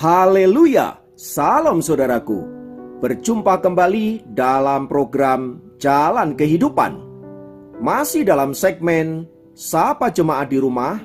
Haleluya, salam saudaraku. Berjumpa kembali dalam program Jalan Kehidupan. Masih dalam segmen Sapa Jemaat di Rumah,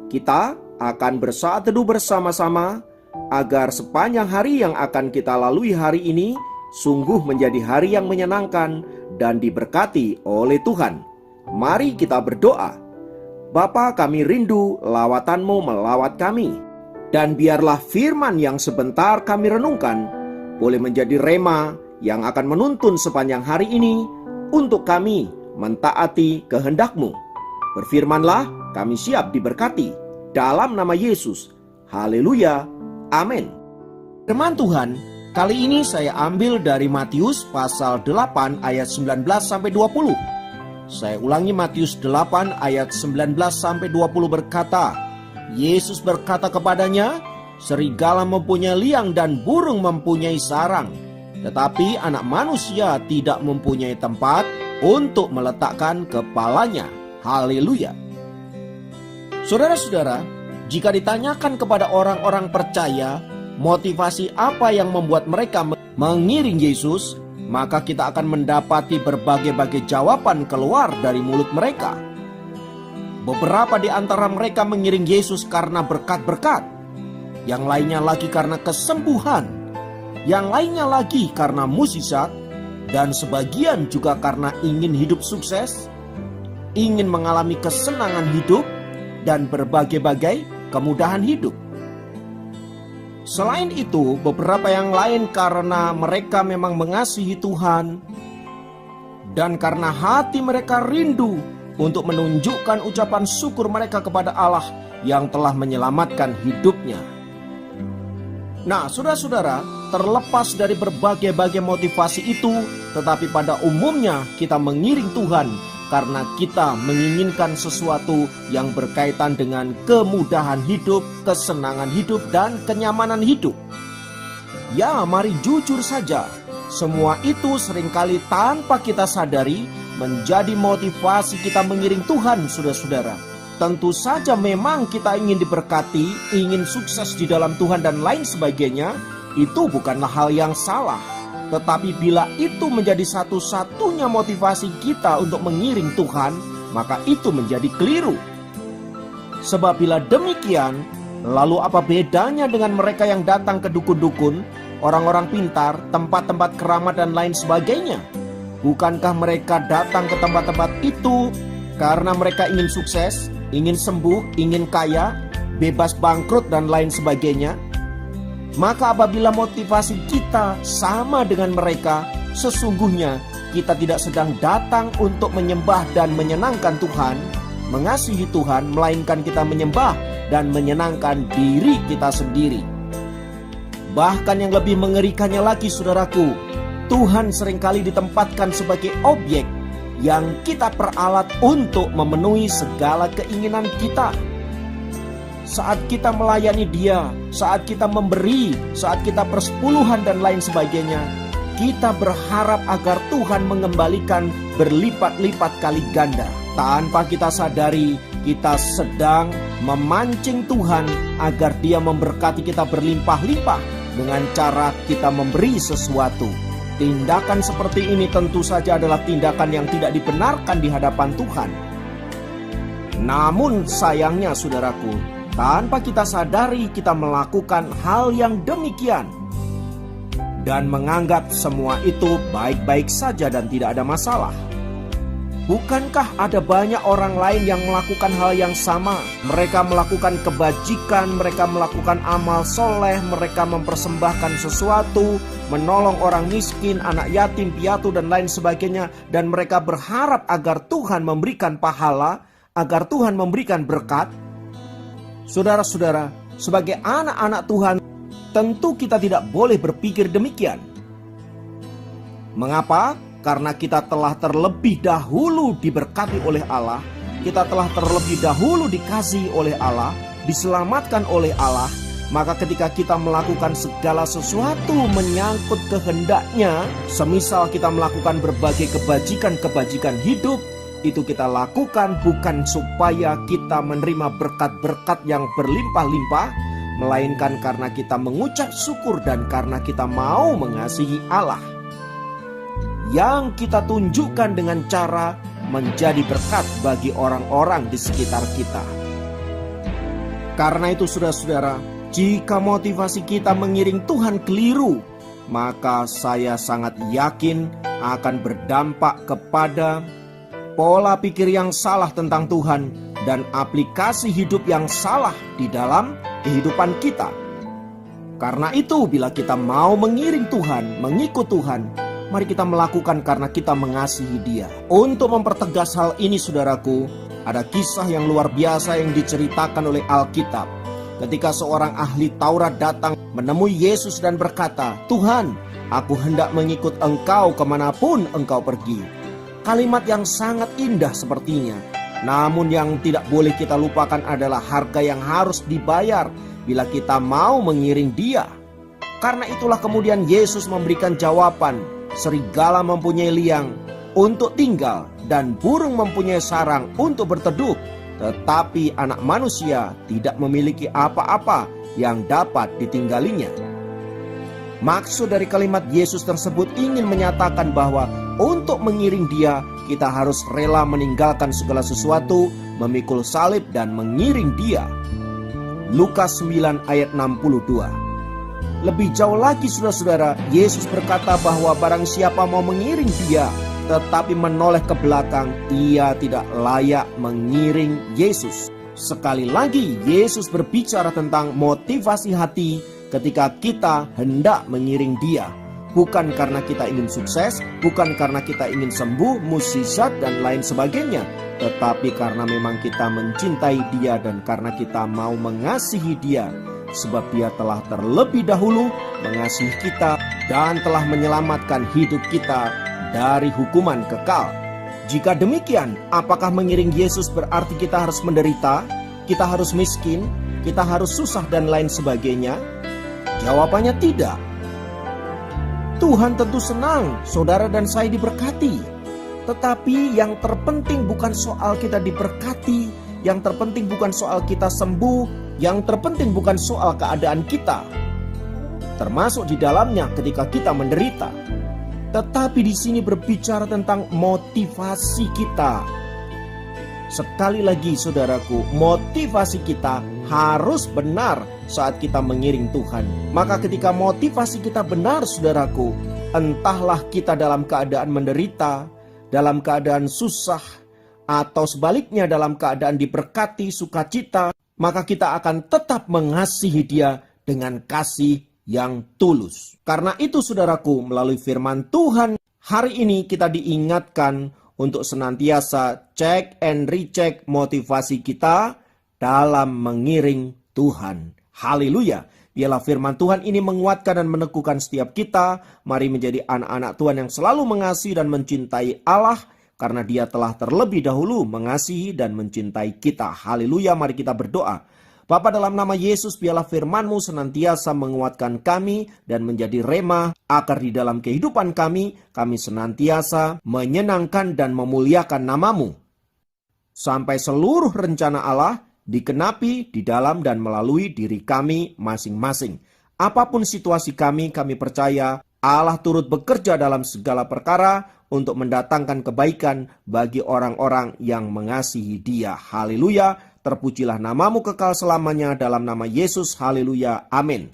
kita akan bersaat teduh bersama-sama agar sepanjang hari yang akan kita lalui hari ini sungguh menjadi hari yang menyenangkan dan diberkati oleh Tuhan. Mari kita berdoa. Bapa, kami rindu lawatan-Mu melawat kami. Dan biarlah firman yang sebentar kami renungkan boleh menjadi rema yang akan menuntun sepanjang hari ini untuk kami mentaati kehendak-Mu. Berfirmanlah, kami siap diberkati. Dalam nama Yesus. Haleluya. Amin. Firman Tuhan kali ini saya ambil dari Matius pasal 8 ayat 19-20. Saya ulangi, Matius 8 ayat 19-20 berkata, Yesus berkata kepadanya, serigala mempunyai liang dan burung mempunyai sarang, tetapi anak manusia tidak mempunyai tempat untuk meletakkan kepalanya. Haleluya. Saudara-saudara, jika ditanyakan kepada orang-orang percaya, motivasi apa yang membuat mereka mengiring Yesus, maka kita akan mendapati berbagai-bagai jawaban keluar dari mulut mereka. Beberapa di antara mereka mengiring Yesus karena berkat-berkat, yang lainnya lagi karena kesembuhan, yang lainnya lagi karena mukjizat, dan sebagian juga karena ingin hidup sukses, ingin mengalami kesenangan hidup, dan berbagai-bagai kemudahan hidup. Selain itu, beberapa yang lain karena mereka memang mengasihi Tuhan, dan karena hati mereka rindu untuk menunjukkan ucapan syukur mereka kepada Allah yang telah menyelamatkan hidupnya. Nah, saudara-saudara, terlepas dari berbagai-bagai motivasi itu, tetapi pada umumnya kita mengiring Tuhan karena kita menginginkan sesuatu yang berkaitan dengan kemudahan hidup, kesenangan hidup, dan kenyamanan hidup. Ya, mari jujur saja, semua itu seringkali tanpa kita sadari menjadi motivasi kita mengiring Tuhan, saudara-saudara. Tentu saja memang kita ingin diberkati, ingin sukses di dalam Tuhan dan lain sebagainya. Itu bukanlah hal yang salah. Tetapi bila itu menjadi satu-satunya motivasi kita untuk mengiring Tuhan, maka itu menjadi keliru. Sebab bila demikian, lalu apa bedanya dengan mereka yang datang ke dukun-dukun, orang-orang pintar, tempat-tempat keramat dan lain sebagainya? Bukankah mereka datang ke tempat-tempat itu karena mereka ingin sukses, ingin sembuh, ingin kaya, bebas bangkrut dan lain sebagainya? Maka apabila motivasi kita sama dengan mereka, sesungguhnya kita tidak sedang datang untuk menyembah dan menyenangkan Tuhan, mengasihi Tuhan, melainkan kita menyembah dan menyenangkan diri kita sendiri. Bahkan yang lebih mengerikannya lagi, saudaraku, Tuhan seringkali ditempatkan sebagai objek yang kita peralat untuk memenuhi segala keinginan kita. Saat kita melayani Dia, saat kita memberi, saat kita persepuluhan dan lain sebagainya, kita berharap agar Tuhan mengembalikan berlipat-lipat kali ganda. Tanpa kita sadari, kita sedang memancing Tuhan agar Dia memberkati kita berlimpah-limpah dengan cara kita memberi sesuatu. Tindakan seperti ini tentu saja adalah tindakan yang tidak dibenarkan di hadapan Tuhan. Namun sayangnya, saudaraku, tanpa kita sadari kita melakukan hal yang demikian dan menganggap semua itu baik-baik saja dan tidak ada masalah. Bukankah ada banyak orang lain yang melakukan hal yang sama? Mereka melakukan kebajikan, mereka melakukan amal soleh, mereka mempersembahkan sesuatu, menolong orang miskin, anak yatim, piatu dan lain sebagainya, dan mereka berharap agar Tuhan memberikan pahala, agar Tuhan memberikan berkat. Saudara-saudara, sebagai anak-anak Tuhan, tentu kita tidak boleh berpikir demikian. Mengapa? Karena kita telah terlebih dahulu diberkati oleh Allah, kita telah terlebih dahulu dikasihi oleh Allah, diselamatkan oleh Allah. Maka ketika kita melakukan segala sesuatu menyangkut kehendak-Nya, semisal kita melakukan berbagai kebajikan-kebajikan hidup, itu kita lakukan bukan supaya kita menerima berkat-berkat yang berlimpah-limpah, melainkan karena kita mengucap syukur dan karena kita mau mengasihi Allah, yang kita tunjukkan dengan cara menjadi berkat bagi orang-orang di sekitar kita. Karena itu saudara-saudara, jika motivasi kita mengiring Tuhan keliru, maka saya sangat yakin akan berdampak kepada pola pikir yang salah tentang Tuhan dan aplikasi hidup yang salah di dalam kehidupan kita. Karena itu, bila kita mau mengiring Tuhan, mengikut Tuhan, mari kita melakukan karena kita mengasihi Dia. Untuk mempertegas hal ini, saudaraku, ada kisah yang luar biasa yang diceritakan oleh Alkitab. Ketika seorang ahli Taurat datang menemui Yesus dan berkata, "Tuhan, aku hendak mengikut Engkau kemanapun Engkau pergi." Kalimat yang sangat indah sepertinya. Namun yang tidak boleh kita lupakan adalah harga yang harus dibayar bila kita mau mengiring Dia. Karena itulah kemudian Yesus memberikan jawaban, serigala mempunyai liang untuk tinggal dan burung mempunyai sarang untuk berteduh, tetapi anak manusia tidak memiliki apa-apa yang dapat ditinggalinya. Maksud dari kalimat Yesus tersebut ingin menyatakan bahwa untuk mengiring Dia, kita harus rela meninggalkan segala sesuatu, memikul salib dan mengiring Dia. Lukas 9 ayat 62. Lebih jauh lagi saudara-saudara, Yesus berkata bahwa barang siapa mau mengiring Dia tetapi menoleh ke belakang, ia tidak layak mengiring Yesus. Sekali lagi, Yesus berbicara tentang motivasi hati ketika kita hendak mengiring Dia. Bukan karena kita ingin sukses, bukan karena kita ingin sembuh, mukjizat dan lain sebagainya, tetapi karena memang kita mencintai Dia dan karena kita mau mengasihi Dia. Sebab Dia telah terlebih dahulu mengasihi kita dan telah menyelamatkan hidup kita dari hukuman kekal. Jika demikian, apakah mengiring Yesus berarti kita harus menderita, kita harus miskin, kita harus susah dan lain sebagainya? Jawabannya tidak. Tuhan tentu senang saudara dan saya diberkati. Tetapi yang terpenting bukan soal kita diberkati, yang terpenting bukan soal kita sembuh, yang terpenting bukan soal keadaan kita, termasuk di dalamnya ketika kita menderita. Tetapi di sini berbicara tentang motivasi kita. Sekali lagi saudaraku, motivasi kita harus benar saat kita mengiring Tuhan. Maka ketika motivasi kita benar saudaraku, entahlah kita dalam keadaan menderita, dalam keadaan susah, atau sebaliknya dalam keadaan diberkati, sukacita, maka kita akan tetap mengasihi Dia dengan kasih yang tulus. Karena itu saudaraku, melalui firman Tuhan hari ini kita diingatkan untuk senantiasa cek and recheck motivasi kita dalam mengiring Tuhan. Haleluya. Biarlah firman Tuhan ini menguatkan dan meneguhkan setiap kita. Mari menjadi anak-anak Tuhan yang selalu mengasihi dan mencintai Allah, karena Dia telah terlebih dahulu mengasihi dan mencintai kita. Haleluya. Mari kita berdoa. Bapa, dalam nama Yesus, biarlah firman-Mu senantiasa menguatkan kami dan menjadi rema akar di dalam kehidupan kami. Kami senantiasa menyenangkan dan memuliakan nama-Mu, sampai seluruh rencana Allah dikenapi di dalam dan melalui diri kami masing-masing. Apapun situasi kami percaya Allah turut bekerja dalam segala perkara untuk mendatangkan kebaikan bagi orang-orang yang mengasihi Dia. Haleluya. Terpujilah nama-Mu kekal selamanya, dalam nama Yesus. Haleluya. Amin.